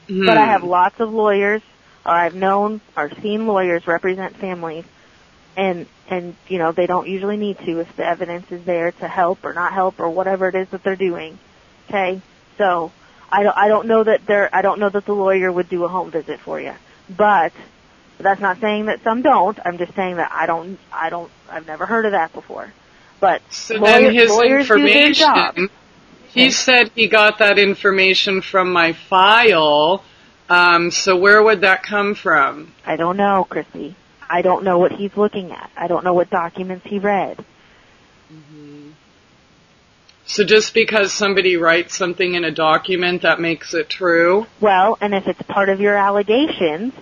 But I have lots of lawyers, or I've known or seen lawyers represent families, and you know, they don't usually need to if the evidence is there to help or not help or whatever it is that they're doing. Okay? So I don't know that the lawyer would do a home visit for you. But that's not saying that some don't. I'm just saying that I've never heard of that before. But so then his lawyers do their job. information, he said he got that information from my file. So where would that come from? I don't know, Christy. I don't know what he's looking at. I don't know what documents he read. So just because somebody writes something in a document, that makes it true? Well, and if it's part of your allegations,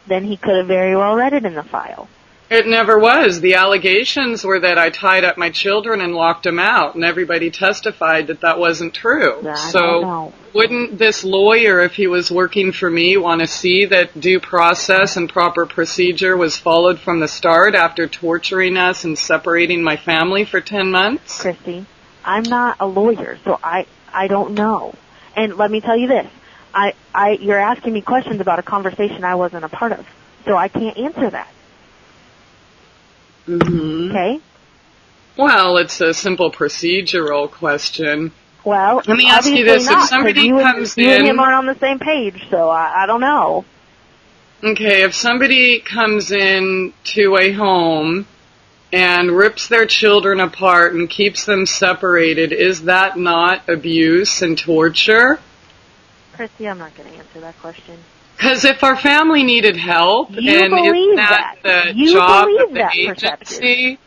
then he could have very well read it in the file. It never was. The allegations were that I tied up my children and locked them out, and everybody testified that that wasn't true. I don't know. Wouldn't this lawyer, if he was working for me, want to see that due process and proper procedure was followed from the start after torturing us and separating my family for 10 months? Christy, I'm not a lawyer, so I don't know. And let me tell you this. You're asking me questions about a conversation I wasn't a part of, so I can't answer that. Okay? Well, it's a simple procedural question. Well, let me ask you this. If somebody comes in... You and him aren't on the same page, so I don't know. Okay, if somebody comes in to a home and rips their children apart and keeps them separated, is that not abuse and torture? Christy, I'm not going to answer that question. Because if our family needed help, and isn't that the job of the agency?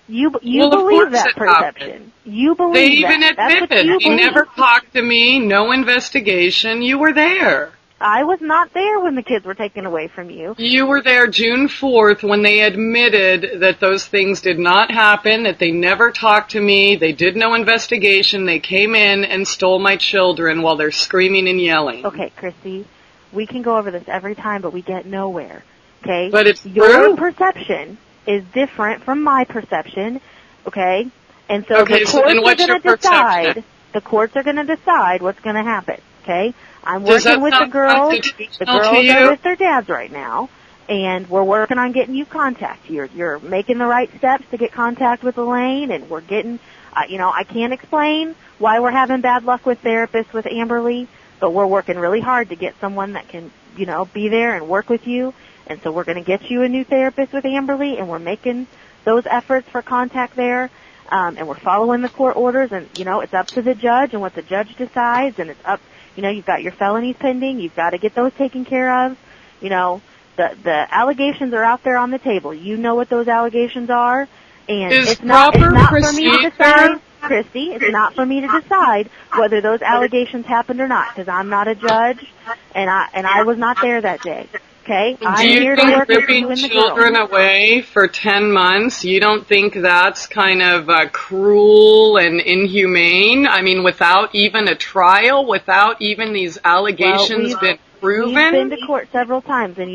You believe that perception. You believe they that. even admitted. They never talked to me, no investigation. You were there. I was not there when the kids were taken away from you. You were there June 4th when they admitted that those things did not happen, that they never talked to me, they did no investigation, they came in and stole my children while they're screaming and yelling. Okay, Christy, we can go over this every time, but we get nowhere. Okay? But it's your perception is different from my perception, okay? And so the courts are going to decide what's going to happen, okay? I'm working with the girls. The girls are with their dads right now, and we're working on getting you contact. You're making the right steps to get contact with Elaine, and we're getting, I can't explain why we're having bad luck with therapists with Amberly, but we're working really hard to get someone that can, be there and work with you. And so we're going to get you a new therapist with Amberly, and we're making those efforts for contact there. And we're following the court orders, and, it's up to the judge and what the judge decides, and it's up, you've got your felonies pending. You've got to get those taken care of. The allegations are out there on the table. You know what those allegations are, and it's not for me to decide, Christy. It's not for me to decide whether those allegations happened or not, because I'm not a judge, and I was not there that day. Okay, I'm here to work with you and the girls. Do you think ripping children away for 10 months, you don't think that's kind of cruel and inhumane? I mean, without even a trial, without even these allegations been proven? We've been to court several times, and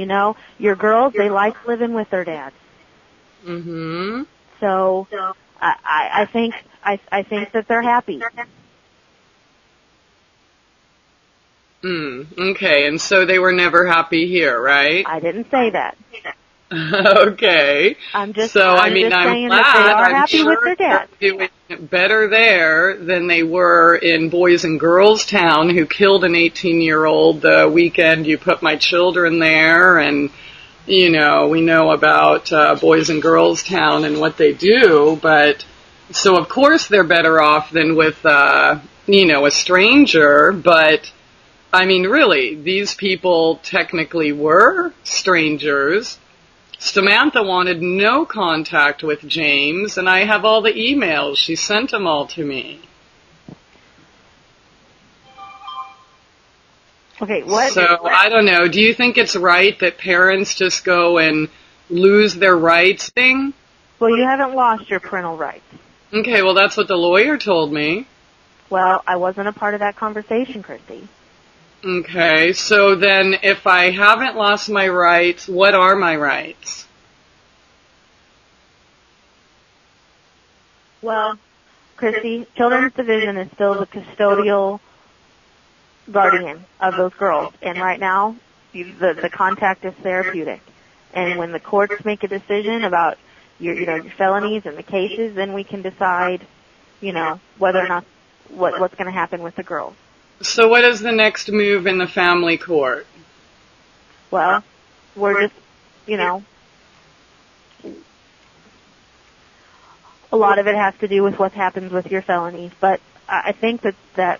your girls, they like living with their dads. Mm-hmm. So, I think that they're happy. Okay, and so they were never happy here, right? I didn't say that. Okay. I'm just I'm saying glad. that they are happy sure with their dad. They're doing better there than they were in Boys and Girls Town, who killed an 18-year-old the weekend you put my children there, and we know about Boys and Girls Town and what they do, but so of course they're better off than with a stranger, but I mean, really, these people technically were strangers. Samantha wanted no contact with James, and I have all the emails. She sent them all to me. Okay, what? So, I don't know. Do you think it's right that parents just go and lose their rights thing? Well, you haven't lost your parental rights. Okay, well, that's what the lawyer told me. Well, I wasn't a part of that conversation, Christy. Okay, so then if I haven't lost my rights, what are my rights? Well, Christy, Children's Division is still the custodial guardian of those girls. And right now, the contact is therapeutic. And when the courts make a decision about your felonies and the cases, then we can decide, whether or not what's going to happen with the girls. So what is the next move in the family court? Well, we're just, a lot of it has to do with what happens with your felonies. But I think that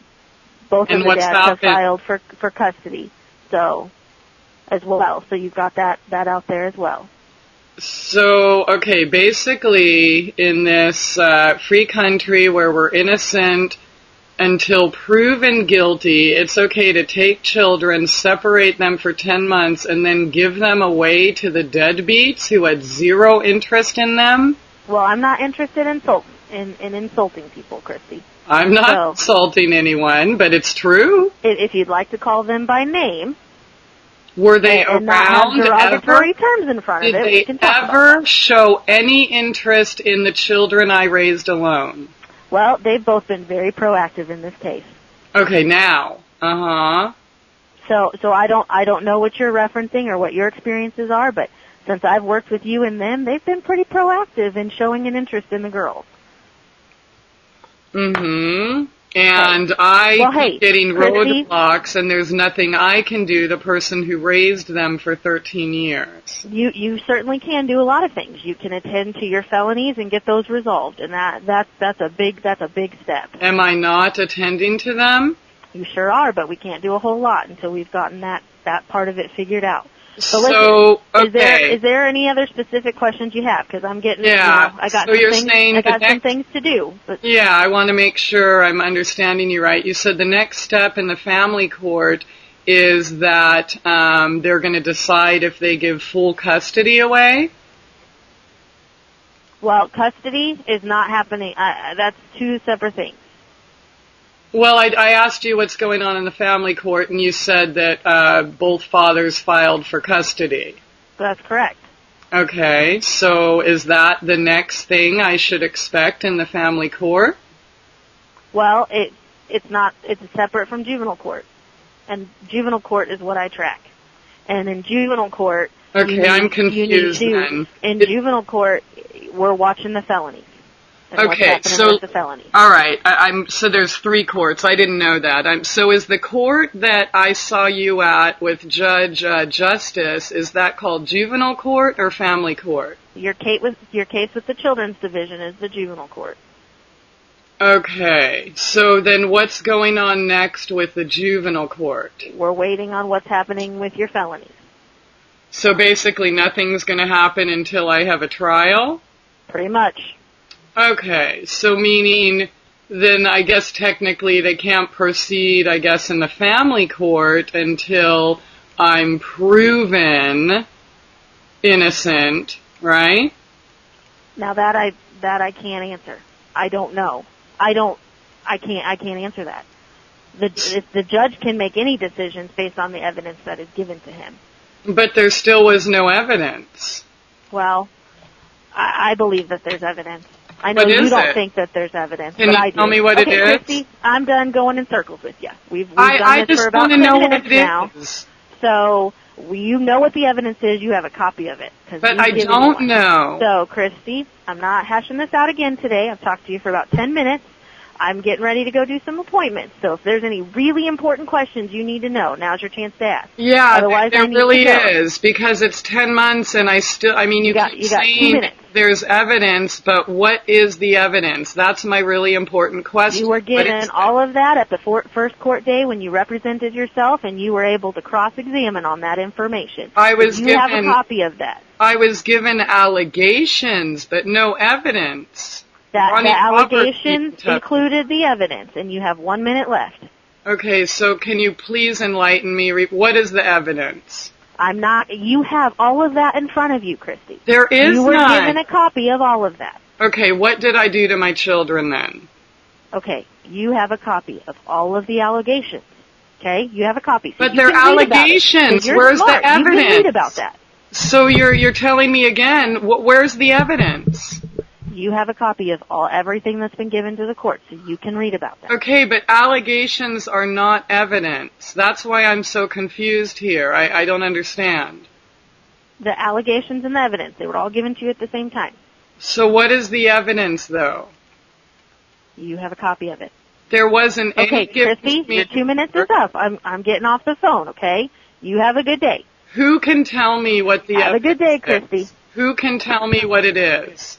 both of the dads have filed for custody, so as well. So you've got that out there as well. So, okay, basically in this free country where we're innocent until proven guilty, it's okay to take children, separate them for 10 months, and then give them away to the deadbeats who had zero interest in them? Well, I'm not interested in insulting people, Christy. I'm not insulting anyone, but it's true. If you'd like to call them by name. Were they around not have derogatory terms in front of it? Did they ever show any interest in the children I raised alone? Well, they've both been very proactive in this case. Okay, now. Uh-huh. So I don't know what you're referencing or what your experiences are, but since I've worked with you and them, they've been pretty proactive in showing an interest in the girls. Mm-hmm. And I keep getting roadblocks, and there's nothing I can do, the person who raised them for 13 years. You certainly can do a lot of things. You can attend to your felonies and get those resolved, and that's a big step. Am I not attending to them? You sure are, but we can't do a whole lot until we've gotten that part of it figured out. So listen, okay. Is there any other specific questions you have? Because I'm getting, I got some things to do. But yeah, I want to make sure I'm understanding you right. You said the next step in the family court is that they're going to decide if they give full custody away? Well, custody is not happening. That's two separate things. Well, I asked you what's going on in the family court, and you said that both fathers filed for custody. That's correct. Okay, so is that the next thing I should expect in the family court? Well, it's not. It's separate from juvenile court, and juvenile court is what I track. And in juvenile court, I'm confused then. In juvenile court, we're watching the felonies. Okay, so all right, so there's 3 courts. I didn't know that. So is the court that I saw you at with Judge Justice, is that called juvenile court or family court? Your case with the Children's Division is the juvenile court. Okay, so then what's going on next with the juvenile court? We're waiting on what's happening with your felonies. So basically nothing's going to happen until I have a trial? Pretty much. Okay, so meaning then I guess technically they can't proceed, I guess, in the family court until I'm proven innocent, right? Now that I can't answer. I don't know. I can't answer that. The judge can make any decisions based on the evidence that is given to him. But there still was no evidence. Well, I believe that there's evidence. I know you don't think that there's evidence, but I do. Tell me what it is? Christy, I'm done going in circles with you. We've done this for about 10 minutes now. So you know what the evidence is. You have a copy of it. But I don't know. So, Christy, I'm not hashing this out again today. I've talked to you for about 10 minutes. I'm getting ready to go do some appointments. So if there's any really important questions you need to know, now's your chance to ask. Yeah, there really is, because it's 10 months and you keep saying there's evidence, but what is the evidence? That's my really important question. You were given all of that at the first court day when you represented yourself, and you were able to cross-examine on that information. You have a copy of that. I was given allegations, but no evidence. The allegations included the evidence, and you have 1 minute left. Okay, so can you please enlighten me? What is the evidence? You have all of that in front of you, Christy. There is none. You were given a copy of all of that. Okay, what did I do to my children then? Okay, you have a copy of all of the allegations. Okay, you have a copy. So but they're allegations. Where's the evidence? You can read about that. So you're telling me again, where's the evidence? You have a copy of everything that's been given to the court, so you can read about that. Okay, but allegations are not evidence. That's why I'm so confused here. I don't understand. The allegations and the evidence, they were all given to you at the same time. So what is the evidence, though? You have a copy of it. There wasn't any given to me. Christy, your 2 minutes is up. I'm getting off the phone, okay? You have a good day. Who can tell me what the Have evidence a good day, is? Christy. Who can tell me what it is?